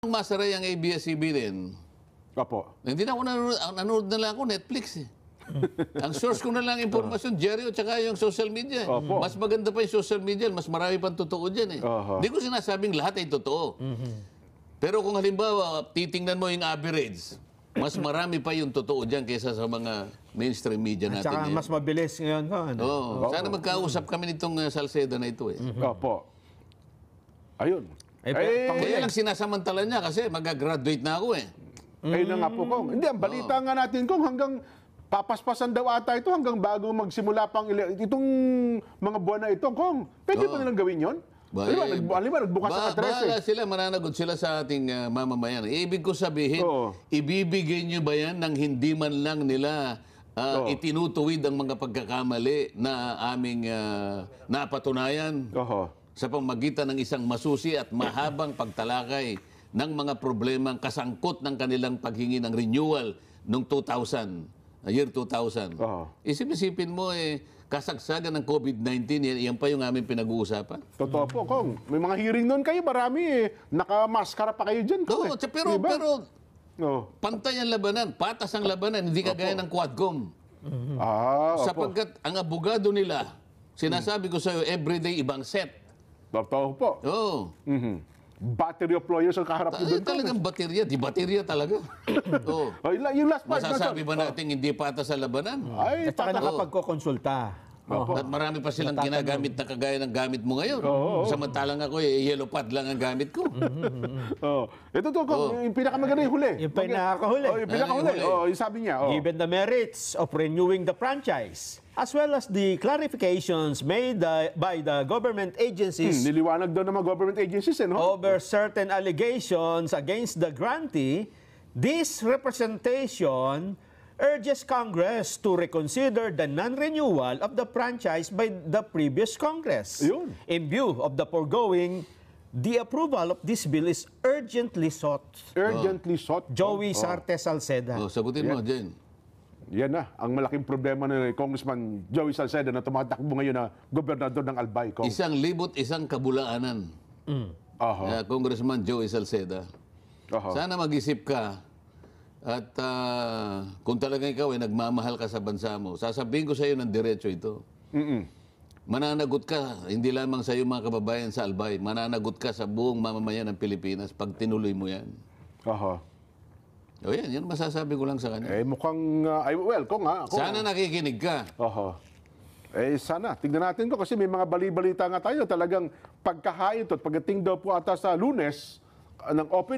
Masaray ang ABS-CBN. Opo. Hindi na ako nanonood na lang ako Netflix eh. Ang source ko na lang impormasyon, Jerry, at saka yung social media. Opo. Mas maganda pa yung social media, mas marami pang totoo dyan eh. Hindi ko sinasabing lahat ay totoo. Pero kung halimbawa, titingnan mo yung average, mas marami pa yung totoo dyan kaysa sa mga mainstream media natin. At saka mas mabilis ngayon. Sana magkausap kami nitong Salceda na ito eh. Opo. Ayun. Kaya lang sinasamantala niya kasi mag-graduate na ako eh. Ayun na nga po, Kong. Hindi, ang balita nga natin, Kong, hanggang papaspasan daw ata ito hanggang bago magsimula pang itong mga buwan na ito, Kong. Pwede pa nilang gawin yun? Nagbukas ang address eh. Bahala sila, mananagot sila sa ating mamamayan. Ibig ko sabihin, ibibigay nyo ba yan nang hindi man lang nila itinutuwid ang mga pagkakamali na aming napatunayan sa pamagitan ng isang masusi at mahabang pagtalakay ng mga problemang kasangkot ng kanilang paghingi ng renewal noong 2000, year 2000. Isipin mo kasagsagan ng COVID-19, yan pa yung aming pinag-uusapan. Totoo po, Kong. May mga hearing noon kayo, marami eh. Nakamaskara pa kayo dyan, Kong. Pero pantay ang labanan, patas ang labanan, hindi kagaya ng Quadcom. Sapagkat ang abogado nila, sinasabi ko sa'yo, everyday ibang set. Totoo po. Battery of lawyers ang kaharap nyo doon. Talagang baterya, di baterya talaga. Yung last part. Masasabi ba natin hindi patas sa labanan? At saka nakapagkokonsulta. At marami pa silang ginagamit na kagaya ng gamit mo ngayon. Samantalang ako, yellow pad lang ang gamit ko. Ito to, yung pinakamaganda yung huli. Yung pinakahuli. Yung pinakahuli. Yung sabi niya. Given the merits of renewing the franchise, as well as the clarifications made by the government agencies niliwanag daw ng mga government agencies, no? over certain allegations against the grantee, this representation urges Congress to reconsider the non-renewal of the franchise by the previous Congress. Yun. In view of the foregoing, the approval of this bill is urgently sought. Urgently sought. Joey Sarte Salceda. Sagutin mo, Jen. Yan na, ang malaking problema ni Congressman Joey Salceda na tumatakbo ngayon na gobernador ng Albay. 1,100 kabulaanan. Congressman Joey Salceda. Sana mag-isip ka at kung talagang ikaw ay nagmamahal ka sa bansa mo, sasabihin ko sa iyo ng diretso ito. Mananagot ka, hindi lamang sa iyo mga kababayan sa Albay, mananagot ka sa buong mamamayan ng Pilipinas pag tinuloy mo yan. Yan masasabi ko lang sa kanya. Mukhang, Kong ha. Sana nakikinig ka. Sana. Tignan natin ko kasi may mga bali-balita nga tayo. Talagang pagkahain at pagdating daw po ata sa Lunes ng open